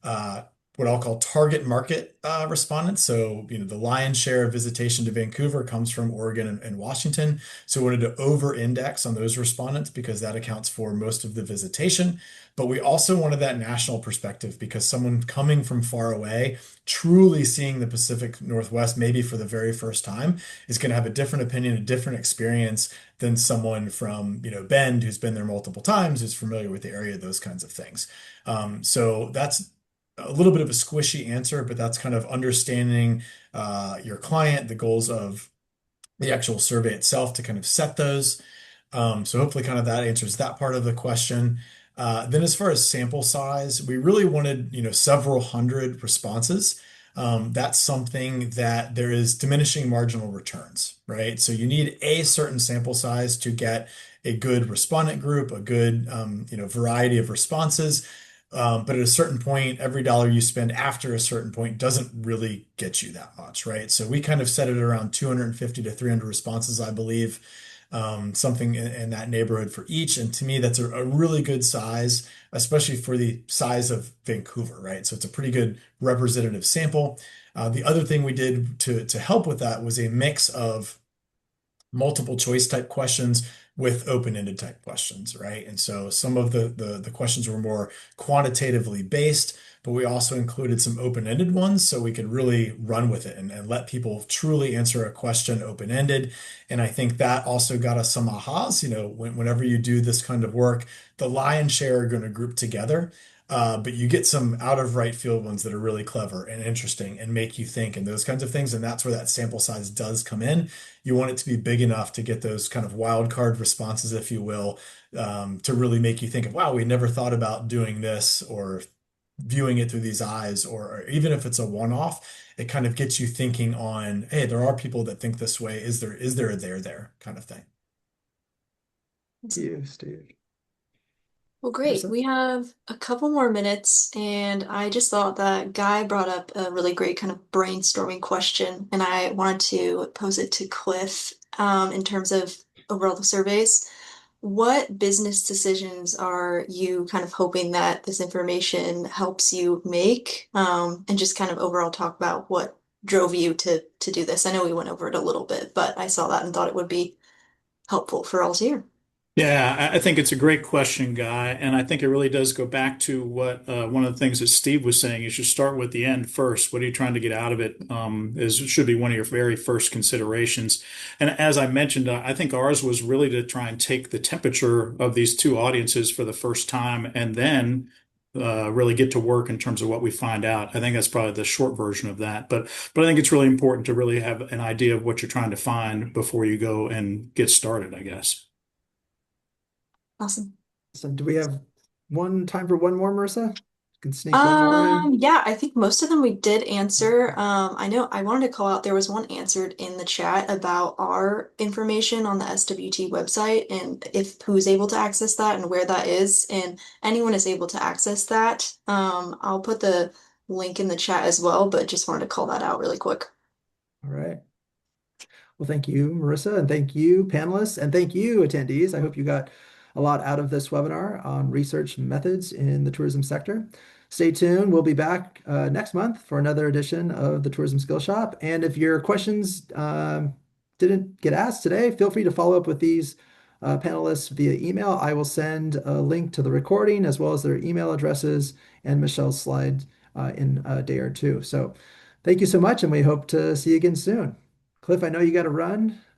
C: uh, what I'll call target market respondents. So, the lion's share of visitation to Vancouver comes from Oregon and Washington. So, we wanted to over-index on those respondents because that accounts for most of the visitation. But we also wanted that national perspective because someone coming from far away, truly seeing the Pacific Northwest, maybe for the very first time, is going to have a different opinion, a different experience than someone from, Bend, who's been there multiple times, who's familiar with the area, those kinds of things. So that's a little bit of a squishy answer, but that's kind of understanding your client, the goals of the actual survey itself to kind of set those. So hopefully kind of that answers that part of the question. Then as far as sample size, we really wanted, several hundred responses. That's something that there is diminishing marginal returns, right? So you need a certain sample size to get a good respondent group, a good, variety of responses. But at a certain point, every dollar you spend after a certain point doesn't really get you that much, right? So we kind of set it around 250 to 300 responses, I believe, something in that neighborhood for each. And to me, that's a really good size, especially for the size of Vancouver, right? So it's a pretty good representative sample. The other thing we did to help with that was a mix of multiple choice type questions with open-ended type questions, right? And so some of the questions were more quantitatively based, but we also included some open-ended ones so we could really run with it and let people truly answer a question open-ended. And I think that also got us some ahas. Whenever you do this kind of work, the lion's share are going to group together. But you get some out of right field ones that are really clever and interesting and make you think and those kinds of things. And that's where that sample size does come in. You want it to be big enough to get those kind of wild card responses, if you will, to really make you think of, wow, we never thought about doing this or viewing it through these eyes, or even if it's a one-off, it kind of gets you thinking on, hey, there are people that think this way. Is there a there kind of thing?
A: Thank you, Steve.
E: Well, great.
A: Marissa?
E: We have a couple more minutes, and I just thought that Guy brought up a really great kind of brainstorming question, and I wanted to pose it to Cliff, in terms of overall the surveys. What business decisions are you kind of hoping that this information helps you make? And just kind of overall talk about what drove you to do this. I know we went over it a little bit, but I saw that and thought it would be helpful for all to hear.
D: Yeah, I think it's a great question, Guy, and I think it really does go back to what one of the things that Steve was saying is you start with the end first. What are you trying to get out of it? Is should be one of your very first considerations. And as I mentioned, I think ours was really to try and take the temperature of these two audiences for the first time, and then really get to work in terms of what we find out. I think that's probably the short version of that. But I think it's really important to really have an idea of what you're trying to find before you go and get started, I guess.
E: Awesome.
A: So do we have time for one more, Marissa? Can sneak one more in.
E: Yeah, I think most of them we did answer. I know I wanted to call out there was one answered in the chat about our information on the SWT website and if who's able to access that and where that is. And anyone is able to access that. I'll put the link in the chat as well, but just wanted to call that out really quick.
A: All right. Well, thank you, Marissa, and thank you, panelists, and thank you, attendees. I hope you got a lot out of this webinar on research methods in the tourism sector. Stay tuned. We'll be back next month for another edition of the Tourism Skill Shop. And if your questions didn't get asked today, feel free to follow up with these panelists via email. I will send a link to the recording as well as their email addresses and Michelle's slide in a day or two. So thank you so much, and we hope to see you again soon. Cliff, I know you got to run.